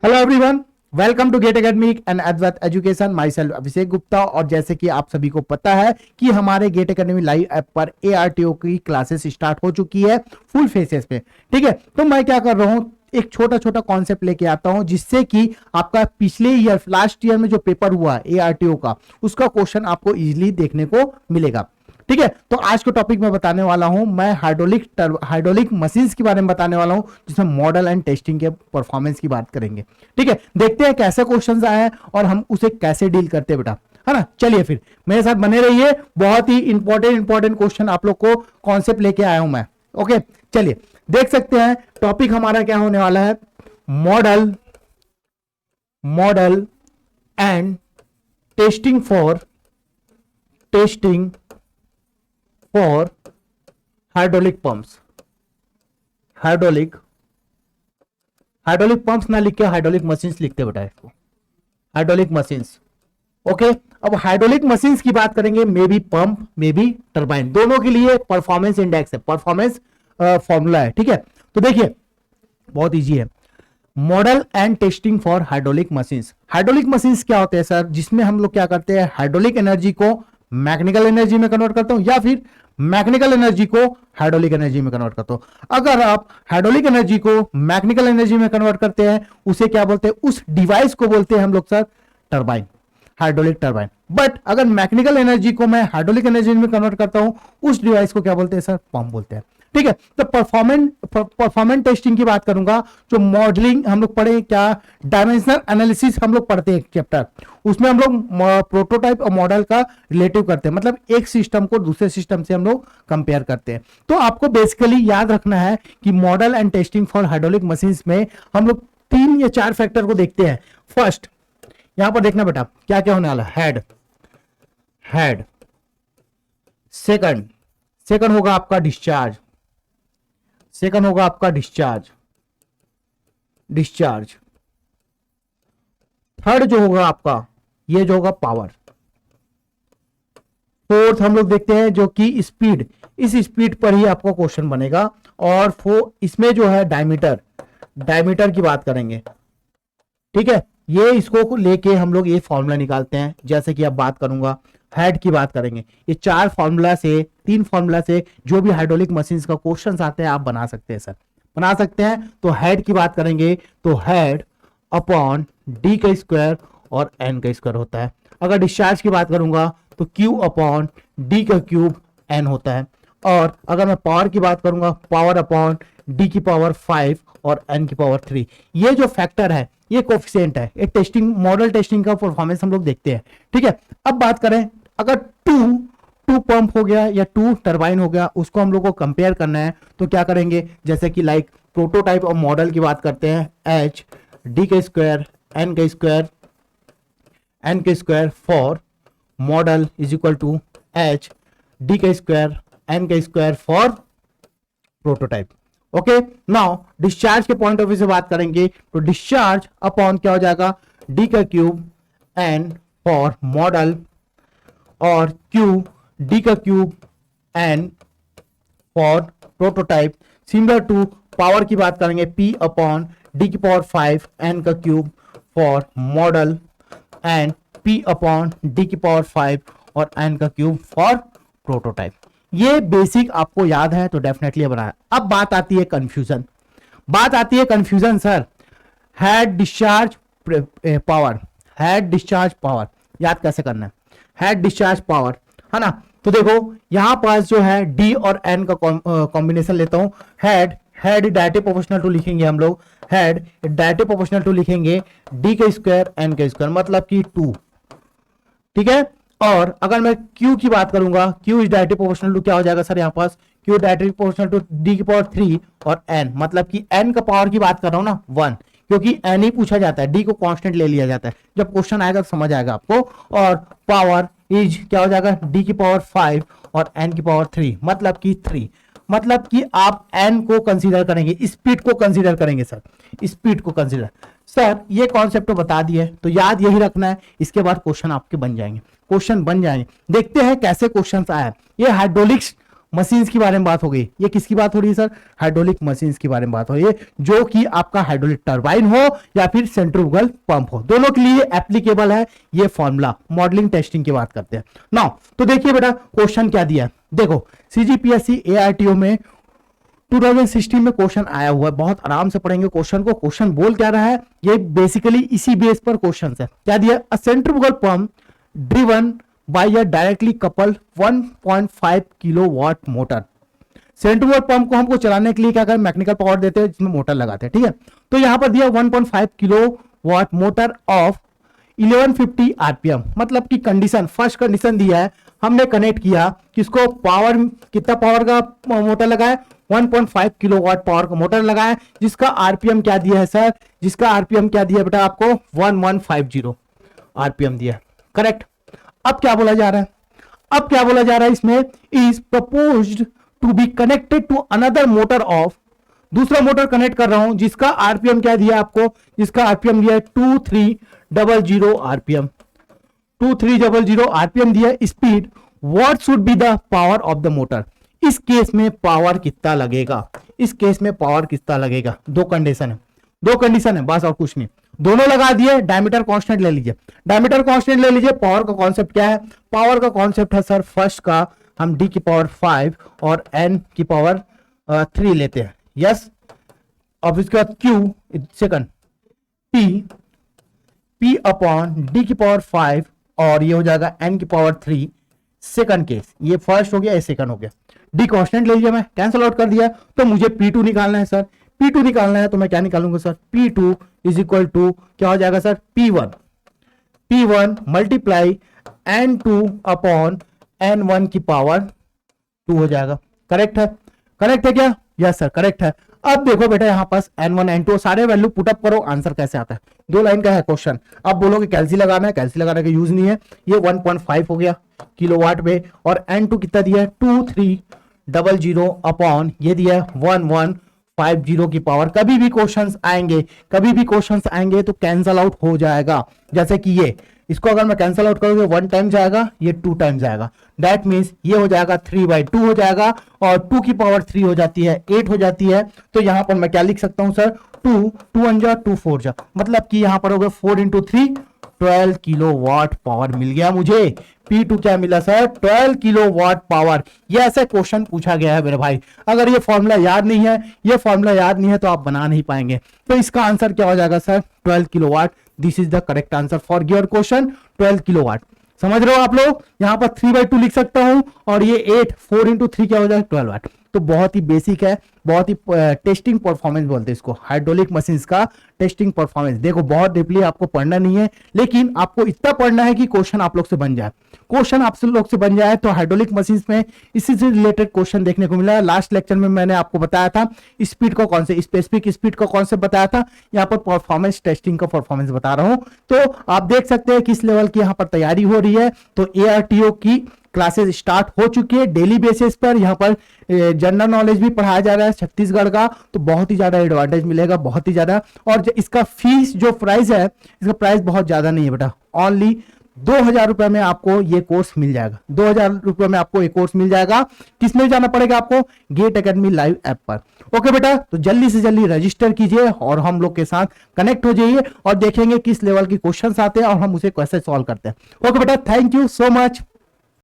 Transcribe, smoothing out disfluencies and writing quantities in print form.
Hello everyone, welcome to Gate Academic and Advait education. Myself Abhishek Gupta. और जैसे कि आप सभी को पता है कि हमारे गेट एकेडमी लाइव ऐप पर ARTO की क्लासेस स्टार्ट हो चुकी है फुल फेसेस पे। ठीक है, तो मैं क्या कर रहा हूँ, एक छोटा छोटा कॉन्सेप्ट लेके आता हूं जिससे कि आपका पिछले ईयर लास्ट ईयर में जो पेपर हुआ ARTO का, उसका क्वेश्चन आपको इजीली देखने को मिलेगा। ठीक है, तो आज के टॉपिक में बताने वाला हूं मैं हाइड्रोलिक मशीन्स के बारे में बताने वाला हूं, जिसमें मॉडल एंड टेस्टिंग के परफॉर्मेंस की बात करेंगे। ठीक है, देखते हैं कैसे क्वेश्चंस आए हैं और हम उसे कैसे डील करते हैं बेटा, है ना। चलिए फिर मेरे साथ बने रहिए, बहुत ही इंपॉर्टेंट क्वेश्चन आप लोग को कॉन्सेप्ट लेके आया हूं मैं। ओके, चलिए देख सकते हैं टॉपिक हमारा क्या होने वाला है। Model and testing for hydraulic pumps. Hydraulic pumps ना लिख के हाइड्रोलिक मशीन्स लिखते बेटा इसको, हाइड्रोलिक मशीन्स। ओके, अब हाइड्रोलिक मशीन्स की बात करेंगे, may be pump may be turbine, दोनों के लिए परफॉर्मेंस इंडेक्स है, परफॉर्मेंस फॉर्मूला है। ठीक है, तो देखिए बहुत इजी है। Model and testing for hydraulic machines. Hydraulic machines क्या होते हैं सर, जिसमें हम लोग क्या करते हैं, हाइड्रोलिक एनर्जी को मैकेनिकल एनर्जी में कन्वर्ट करता हूं या फिर मैकेनिकल एनर्जी को हाइड्रोलिक एनर्जी में कन्वर्ट करता हूं। अगर आप हाइड्रोलिक एनर्जी को मैकेनिकल एनर्जी में कन्वर्ट करते हैं, उसे क्या बोलते हैं, उस डिवाइस को बोलते हैं हम लोग sir turbine, hydraulic turbine. But अगर मैकेनिकल एनर्जी को मैं हाइड्रोलिक एनर्जी में कन्वर्ट करता हूं, उस डिवाइस को क्या बोलते हैं सर, पंप बोलते हैं। ठीक है, तो परफॉर्मेंस टेस्टिंग की बात करूंगा। जो मॉडलिंग हम लोग पढ़े, क्या डायमेंशनल एनालिसिस हम लोग पढ़ते हैं एक चैप्टर, उसमें हम लोग प्रोटोटाइप और मॉडल का रिलेटिव करते हैं, मतलब एक सिस्टम को दूसरे सिस्टम से हम लोग कंपेयर करते हैं। तो आपको बेसिकली याद रखना है कि model and testing for hydraulic machines में हम लोग 3 या 4 फैक्टर को देखते हैं। फर्स्ट यहां पर देखना बेटा क्या क्या होने वाला है, हेड। सेकंड होगा आपका डिस्चार्ज, थर्ड जो होगा आपका, ये जो होगा पावर। फोर्थ हम लोग देखते हैं जो कि स्पीड, इस स्पीड पर ही आपको क्वेश्चन बनेगा। और इसमें जो है डायमीटर की बात करेंगे। ठीक है, ये इसको लेके हम लोग ये फॉर्मूला निकालते हैं। जैसे कि अब बात करूंगा, हेड की बात करेंगे। ये 3 फॉर्मूला से जो भी हाइड्रोलिक मशीन्स का क्वेश्चंस आते हैं आप बना सकते हैं सर, बना सकते हैं। तो हेड की बात करेंगे तो हेड अपॉन डी का स्क्वायर और एन का स्क्वायर होता है। अगर डिस्चार्ज की बात करूंगा तो क्यू अपॉन डी का क्यूब एन होता है। और अगर मैं पावर की बात करूंगा, पावर अपॉन डी की पावर 5 और एन की पावर 3। ये जो फैक्टर है ये कोफिशिएंट है। एक टेस्टिंग, मॉडल टेस्टिंग का परफॉर्मेंस हम लोग देखते हैं। ठीक है, अब बात करें, अगर टू पंप हो गया या 2 टरबाइन हो गया, उसको हम लोग को कंपेयर करना है तो क्या करेंगे, जैसे कि लाइक प्रोटोटाइप और मॉडल की बात करते हैं, एच डी का स्क्वायर एन का square for model is equal to H D का स्क्वायर एन का square for prototype. Okay, now discharge के पॉइंट ऑफ व्यू से बात करेंगे तो डिस्चार्ज अपॉन क्या हो जाएगा, डी का क्यूब एन फॉर मॉडल और क्यू डी का cube N for prototype. Similar to power की बात करेंगे, पी अपॉन डी की पावर 5 एन का cube for model and P upon D की पावर 5 और एन का क्यूब फॉर प्रोटोटाइप। ये बेसिक आपको याद है तो डेफिनेटली बनाया। अब बात आती है confusion sir, head discharge power याद कैसे करना है, हेड डिस्चार्ज पावर, है ना। तो देखो यहां पास जो है डी और एन का कॉम्बिनेशन लेता हूं। हेड डायरेक्टली प्रोपोर्शनल टू लिखेंगे हम लोग, हेड डायरेक्टली प्रोपोर्शनल टू लिखेंगे डी का स्क्वायर एन का स्क्वायर, मतलब कि 2। ठीक है, और अगर मैं Q की बात करूंगा, Q is directly proportional to क्या हो जाएगा सर, यहाँ पास Q directly proportional to D की पावर 3 और N, मतलब कि N का पावर की बात कर रहा हूं ना 1, क्योंकि N ही पूछा जाता है, D को कांस्टेंट ले लिया जाता है। जब क्वेश्चन आएगा तो समझ आएगा आपको। और पावर इज क्या हो जाएगा, D की पावर 5 और N की पावर 3, मतलब कि 3, मतलब कि आप N को कंसीडर करेंगे, स्पीड को कंसीडर करेंगे सर, स्पीड को कंसीडर। सर ये कॉन्सेप्ट तो बता दिए, तो याद यही रखना है, इसके बाद क्वेश्चन आपके बन जाएंगे, देखते हैं कैसे क्वेश्चन आया। ये हाइड्रोलिक्स मशीन्स की बारे में बात हो गई। ये किसकी बात हो रही है सर? हाइड्रोलिक मशीन्स की बारे में बात हो रही है, जो कि आपका हाइड्रोलिक टरबाइन हो या फिर सेंट्रीफ्यूगल पंप हो, दोनों के लिए एप्लीकेबल है ये फॉर्मूला। मॉडलिंग टेस्टिंग की बात करते हैं नाउ। तो देखिए बेटा क्वेश्चन क्या दिया है, देखो सीजीपीएससी एआरटीओ में 2016 में क्वेश्चन आया हुआ है, बहुत आराम से पढ़ेंगे क्वेश्चन को। क्वेश्चन बोल क्या रहा है, ये बेसिकली इसी बेस पर क्वेश्चन है। क्या दिया? A centrifugal pump driven by a directly couple 1.5 kilowatt motor. Centrifugal pump को हमको चलाने के लिए क्या करें, मैकेनिकल पावर देते हैं जिसमें मोटर लगाते हैं, ठीक है। तो यहां पर दिया 1.5 किलोवाट मोटर ऑफ 1150 आरपीएम, मतलब कि कंडीशन, फर्स्ट कंडीशन दिया है, हमने कनेक्ट किया किसको, पावर, कितना पावर का मोटर लगा है, 1.5 किलोवाट पावर का मोटर लगा है, जिसका आरपीएम क्या दिया है सर, जिसका आरपीएम क्या दिया बेटा आपको, 1150 आरपीएम दिया, करेक्ट। अब क्या बोला जा रहा है, अब क्या बोला जा रहा है इसमें, is proposed to be connected to another motor of, दूसरा मोटर कनेक्ट कर रहा हूं जिसका आरपीएम क्या दिया आपको, जिसका आरपीएम दिया है 2300 आरपीएम, 2300 आरपीएम दिया। Speed, what should be the power of the motor, इस केस में पावर कितना लगेगा, इस केस में पावर कितना लगेगा। दो कंडीशन है, दो कंडीशन है बस और कुछ नहीं, दोनों लगा दिए। डायमीटर कांस्टेंट ले लीजिए, डायमीटर कांस्टेंट ले लीजिए। पावर का कॉन्सेप्ट क्या है, पावर का कॉन्सेप्ट है सर, फर्स्ट का हम डी की पावर 5 और एन की पावर 3 लेते हैं, यस। अब इसके बाद Q, second P upon D की पावर 5 और ये हो जाएगा एन की पावर 3, सेकंड केस। ये फर्स्ट हो गया, ये सेकंड हो गया। डी कांस्टेंट ले लिया, मैं कैंसिल आउट कर दिया। तो मुझे P2 निकालना है सर, P2 निकालना है तो मैं क्या निकालूंगा sir, P2 is equal to क्या हो जाएगा sir, P1 multiply N2 upon N1 की पावर 2 हो जाएगा। करेक्ट है, करेक्ट है क्या? यस सर करेक्ट है। अब देखो बेटा यहाँ पास N1 N2 सारे वैल्यू पुटअप करो, आंसर कैसे आता है। दो लाइन का है क्वेश्चन। अब बोलोगे कैलसी लगाना है, कैलसी लगाने का यूज नहीं है। ये 1.5 हो गया किलोवाट में, और N2 कितना दिया है 2300 अपॉन ये दिया है 1150 की पावर। कभी भी क्वेश्चंस आएंगे, कभी भी क्वेश्चंस आएंगे तो कैंसल आउट हो जाएगा। जैसे कि ये, इसको अगर मैं कैंसल आउट करूंगा 1 टाइम जाएगा, ये 2 टाइम जाएगा। दैट मीन्स ये हो जाएगा 3/2 हो जाएगा, और 2 की पावर 3 हो जाती है, 8 हो जाती है। तो यहां पर मैं क्या लिख सकता हूं सर, 2 1 जा 2 4 जा, मतलब कि यहां पर हो गया 4 × 3 12 किलोवाट पावर मिल गया मुझे। P2 क्या मिला सर, 12 किलोवाट पावर। ये ऐसा क्वेश्चन पूछा गया है मेरे भाई। अगर ये फॉर्मूला याद नहीं है, ये फॉर्मूला याद नहीं है तो आप बना नहीं पाएंगे। तो इसका आंसर क्या हो जाएगा sir, 12 kilowatt. This is the correct answer for your question, 12 kilowatt. समझ रहे हो आप लोग? यहां पर 3/2 लिख सकता हूं, और ये 8 4 × 3 क्या हो जाएगा 12 वाट। तो बहुत ही बेसिक है, बहुत ही टेस्टिंग परफॉर्मेंस बोलते हैं इसको, हाइड्रोलिक मशीन्स का टेस्टिंग परफॉर्मेंस। देखो बहुत डीपली आपको पढ़ना नहीं है, लेकिन आपको इतना पढ़ना है कि क्वेश्चन आप लोग से बन जाए। क्वेश्चन आप लोग से बन जाए तो हाइड्रोलिक मशीन्स में इसी से रिलेटेड क्वेश्चन देखने को मिला। लास्ट लेक्चर में मैंने आपको बताया था स्पीड का कॉन्सेप्ट, स्पेसिफिक स्पीड का कॉन्सेप्ट बताया था। यहाँ पर परफॉर्मेंस टेस्टिंग का परफॉर्मेंस बता रहा हूं। तो आप देख सकते हैं किस लेवल की यहाँ पर तैयारी हो रही है। तो ARTO की क्लासेस स्टार्ट हो चुकी है डेली बेसिस पर। यहाँ पर जनरल नॉलेज भी पढ़ाया जा रहा है छत्तीसगढ़ का, तो बहुत ही ज्यादा एडवांटेज मिलेगा, बहुत ही ज्यादा। और इसका फीस जो प्राइस है, इसका प्राइस बहुत ज्यादा नहीं है बेटा, ओनली 2000 रुपए में आपको ये कोर्स मिल जाएगा। 2000 रुपए में आपको ये कोर्स मिल जाएगा। किसमें जाना पड़ेगा आपको, गेट एकेडमी लाइव ऐप पर। ओके बेटा, तो जल्दी से जल्दी रजिस्टर कीजिए और हम लोग के साथ कनेक्ट हो जाइए, और देखेंगे किस लेवल की क्वेश्चंस आते हैं और हम उसे कैसे सॉल्व करते हैं। ओके बेटा, थैंक यू सो मच।